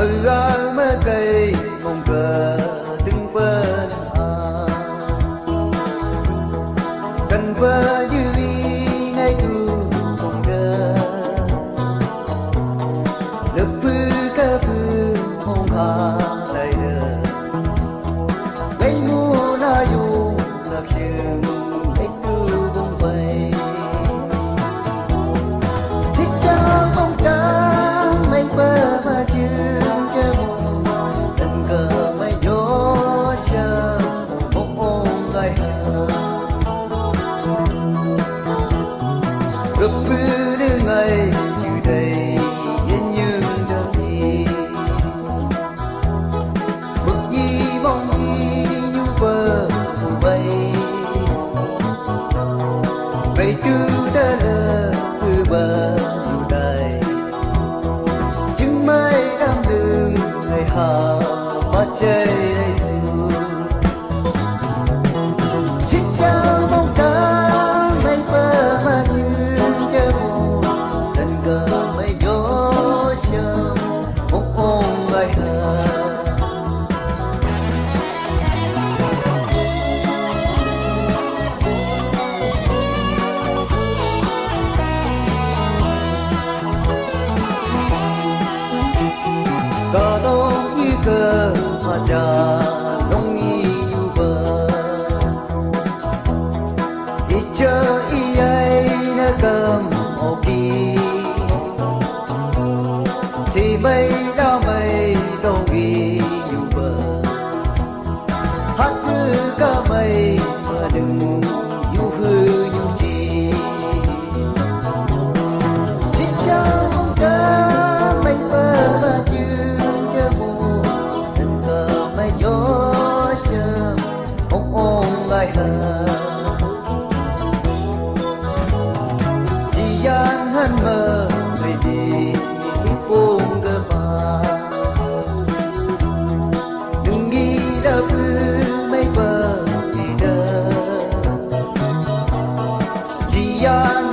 ở mơ cây mong cờ đứng bên cần vơ dư ly ngay tu mong đơ lớp phư cơ phư mong hà lại đơ gây mua na dù lập trường ấy tu vung vầy thích cho mong cá mấy bơ mà trường chơi mùa tình cờ mấy gió chờ mong ôm ngày hờ gặp phư đưa ngày như đầy yên như đơn đi bực gì mong gì như bờ bay vậy cứ ta lờ cứ bờ dù đầy chứng mây đam đường ngày hà mà chơi đây dù thích sao mong cá mấy bờ mà chưa chơi mùa tình cờ mấy gió chờ mong ôm ngày hà cờ đông như cờ mà trà đông như bờ đi chơi y ấy nó cầm ô kỳ thì mây đâu ghi như bờ hát cứ cả mây mà đừng du hư như chi thích cho mong cá mấy bờ mà chưa chơi mùa tình cờ mấy gió chờ mong ôm ngày hờ chỉ gian hắn mơ về đi buông cơ mà đừng nghĩ đã cứ mấy bờ thì đờ chỉ gian